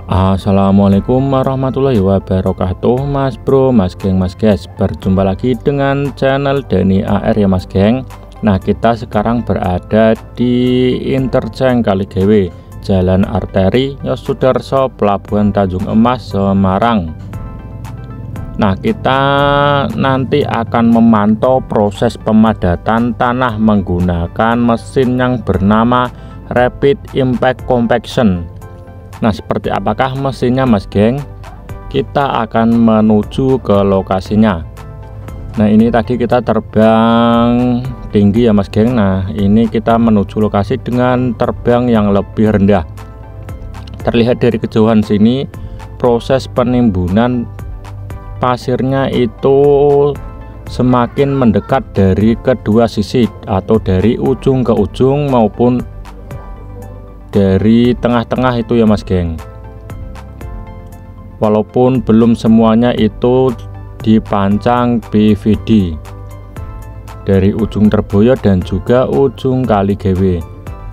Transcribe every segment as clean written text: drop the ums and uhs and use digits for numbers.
Assalamualaikum warahmatullahi wabarakatuh, Mas Bro, Mas Geng, Mas Guys. Berjumpa lagi dengan channel Dani AR ya Mas Geng. Nah, kita sekarang berada di interchange Kaligawe, Jalan Arteri Yosudarso, Pelabuhan Tanjung Emas, Semarang. Nah, kita nanti akan memantau proses pemadatan tanah menggunakan mesin yang bernama Rapid Impact Compaction. Nah, seperti apakah mesinnya Mas Geng? Kita akan menuju ke lokasinya. Nah, ini tadi kita terbang tinggi ya Mas Geng. Nah, ini kita menuju lokasi dengan terbang yang lebih rendah. Terlihat dari kejauhan sini proses penimbunan pasirnya itu semakin mendekat dari kedua sisi, atau dari ujung ke ujung maupun dari tengah-tengah itu ya Mas Geng. Walaupun belum semuanya itu dipancang PVD dari ujung Terboyo dan juga ujung Kaligawe.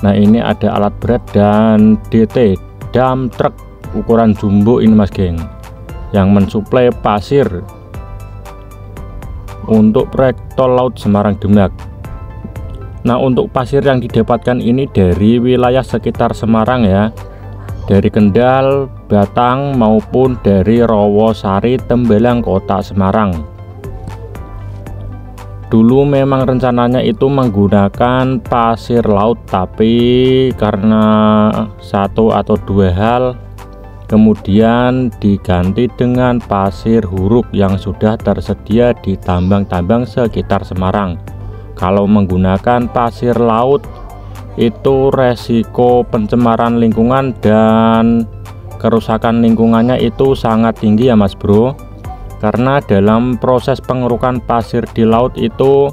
Nah, ini ada alat berat dan DT dump truck ukuran jumbo ini Mas Geng, yang mensuplai pasir untuk proyek tol laut Semarang Demak. Nah, untuk pasir yang didapatkan ini dari wilayah sekitar Semarang ya, dari Kendal, Batang maupun dari Rawasari, Tembelang, Kota Semarang. Dulu memang rencananya itu menggunakan pasir laut, tapi karena satu atau dua hal kemudian diganti dengan pasir huruk yang sudah tersedia di tambang-tambang sekitar Semarang. Kalau menggunakan pasir laut itu resiko pencemaran lingkungan dan kerusakan lingkungannya itu sangat tinggi ya Mas Bro, karena dalam proses pengerukan pasir di laut itu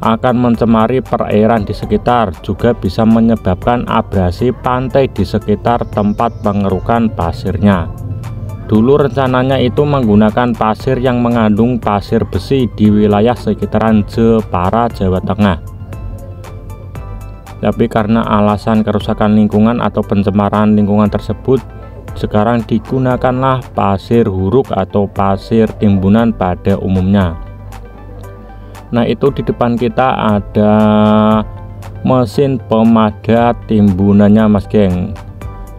akan mencemari perairan di sekitar, juga bisa menyebabkan abrasi pantai di sekitar tempat pengerukan pasirnya. Dulu rencananya itu menggunakan pasir yang mengandung pasir besi di wilayah sekitaran Jepara, Jawa Tengah. Tapi karena alasan kerusakan lingkungan atau pencemaran lingkungan tersebut, sekarang digunakanlah pasir huruk atau pasir timbunan pada umumnya. Nah, itu di depan kita ada mesin pemadat timbunannya Mas Geng.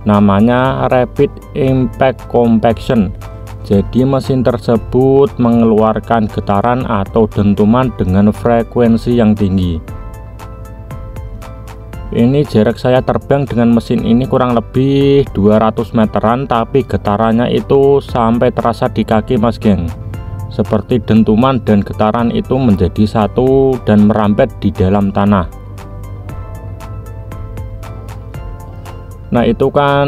Namanya Rapid Impact Compaction. Jadi mesin tersebut mengeluarkan getaran atau dentuman dengan frekuensi yang tinggi. Ini jarak saya terbang dengan mesin ini kurang lebih 200 meteran, tapi getarannya itu sampai terasa di kaki Mas Geng. Seperti dentuman dan getaran itu menjadi satu dan merambet di dalam tanah. Nah, itu kan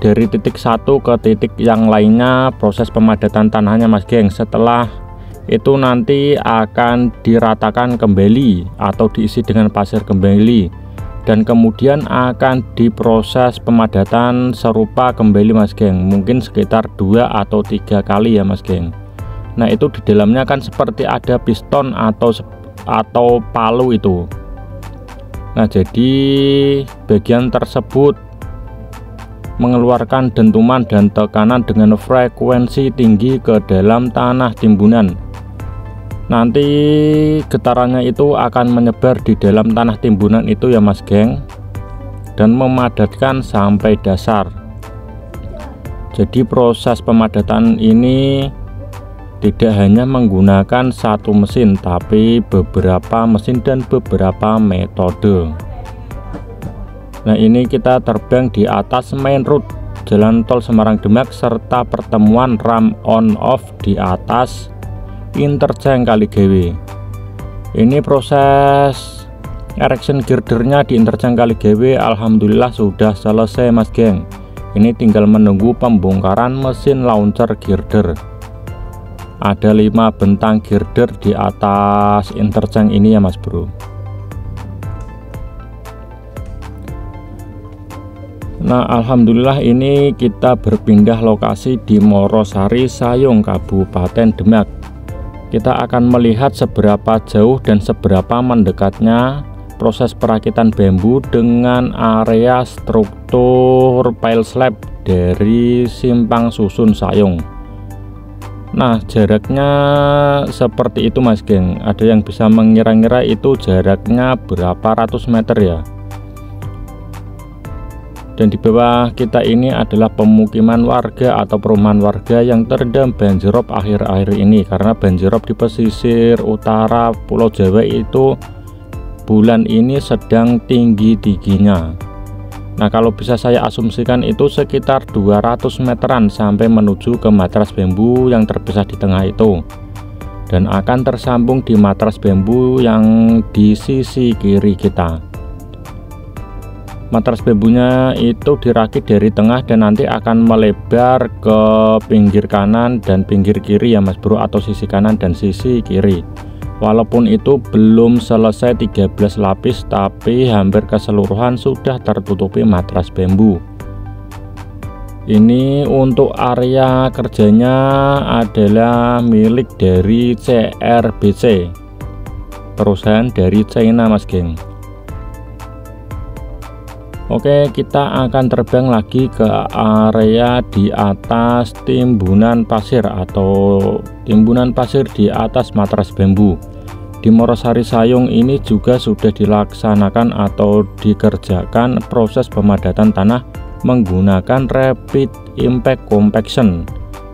dari titik satu ke titik yang lainnya proses pemadatan tanahnya Mas Geng. Setelah itu nanti akan diratakan kembali atau diisi dengan pasir kembali, dan kemudian akan diproses pemadatan serupa kembali Mas Geng, mungkin sekitar 2 atau 3 kali ya Mas Geng. Nah, itu di dalamnya kan seperti ada piston atau palu itu. Nah, jadi bagian tersebut mengeluarkan dentuman dan tekanan dengan frekuensi tinggi ke dalam tanah timbunan. Nanti getarannya itu akan menyebar di dalam tanah timbunan itu ya Mas Geng, dan memadatkan sampai dasar. Jadi proses pemadatan ini tidak hanya menggunakan satu mesin, tapi beberapa mesin dan beberapa metode. Nah, ini kita terbang di atas main road Jalan Tol Semarang Demak serta pertemuan ram on off di atas interchange Kaligawe. Ini proses erection girdernya di interchange Kaligawe alhamdulillah sudah selesai Mas Geng. Ini tinggal menunggu pembongkaran mesin launcher girder. Ada 5 bentang girder di atas interchange ini ya Mas Bro. Nah, alhamdulillah ini kita berpindah lokasi di Morosari Sayung, Kabupaten Demak. Kita akan melihat seberapa jauh dan seberapa mendekatnya proses perakitan bambu dengan area struktur pile slab dari Simpang Susun Sayung. Nah, jaraknya seperti itu Mas geng. Ada yang bisa mengira-ngira itu jaraknya berapa ratus meter ya. Dan di bawah kita ini adalah pemukiman warga atau perumahan warga yang terendam banjirop akhir-akhir ini, karena banjirop di pesisir utara Pulau Jawa itu bulan ini sedang tinggi-tingginya. Nah, kalau bisa saya asumsikan itu sekitar 200 meteran sampai menuju ke matras bambu yang terpisah di tengah itu, dan akan tersambung di matras bambu yang di sisi kiri kita. Matras bambunya itu dirakit dari tengah dan nanti akan melebar ke pinggir kanan dan pinggir kiri ya Mas Bro, atau sisi kanan dan sisi kiri. Walaupun itu belum selesai 13 lapis, tapi hampir keseluruhan sudah tertutupi matras bambu. Ini untuk area kerjanya adalah milik dari CRBC, perusahaan dari China Mas geng. Oke, kita akan terbang lagi ke area di atas timbunan pasir atau timbunan pasir di atas matras bambu. Di Morosari Sayung ini juga sudah dilaksanakan atau dikerjakan proses pemadatan tanah menggunakan rapid impact compaction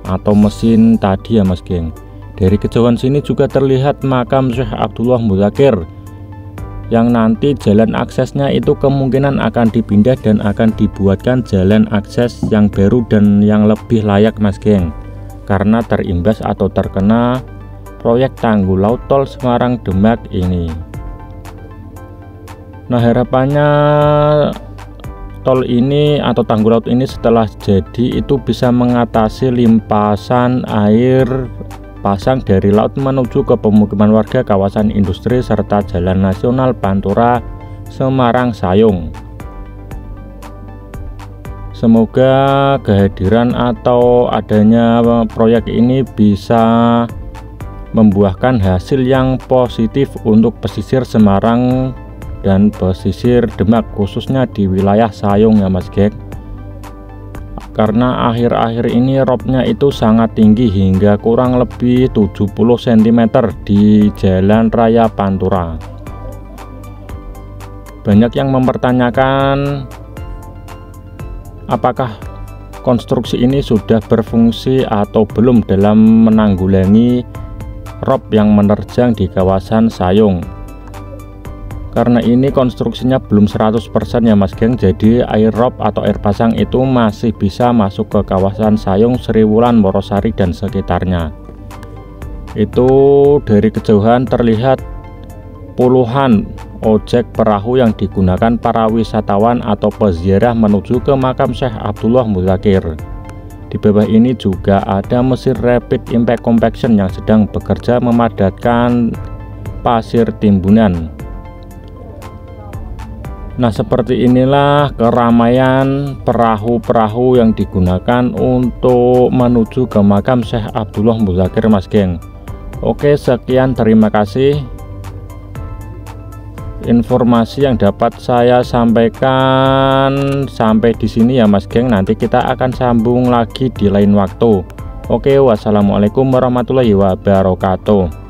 atau mesin tadi ya Mas geng. Dari kejauhan sini juga terlihat makam Syekh Abdullah Muzakir, yang nanti jalan aksesnya itu kemungkinan akan dipindah dan akan dibuatkan jalan akses yang baru dan yang lebih layak Mas geng, karena terimbas atau terkena proyek tanggul laut tol Semarang Demak ini. Nah, harapannya tol ini atau tanggul laut ini setelah jadi itu bisa mengatasi limpasan air pasang dari laut menuju ke pemukiman warga, kawasan industri, serta jalan nasional Pantura Semarang Sayung. Semoga kehadiran atau adanya proyek ini bisa membuahkan hasil yang positif untuk pesisir Semarang dan pesisir Demak, khususnya di wilayah Sayung ya Mas geng. Karena akhir-akhir ini ropnya itu sangat tinggi hingga kurang lebih 70 cm di jalan raya Pantura. Banyak yang mempertanyakan apakah konstruksi ini sudah berfungsi atau belum dalam menanggulangi rop yang menerjang di kawasan Sayung. Karena ini konstruksinya belum 100% ya Mas geng, jadi air rop atau air pasang itu masih bisa masuk ke kawasan Sayung, Sriwulan, Morosari dan sekitarnya. Itu dari kejauhan terlihat puluhan ojek perahu yang digunakan para wisatawan atau peziarah menuju ke makam Syekh Abdullah Muzakir. Di bawah ini juga ada mesin rapid impact compaction yang sedang bekerja memadatkan pasir timbunan. Nah, seperti inilah keramaian perahu-perahu yang digunakan untuk menuju ke makam Syekh Abdullah Muzakir Mas geng. Oke, sekian, terima kasih informasi yang dapat saya sampaikan sampai di sini ya Mas geng. Nanti kita akan sambung lagi di lain waktu. Oke, wassalamualaikum warahmatullahi wabarakatuh.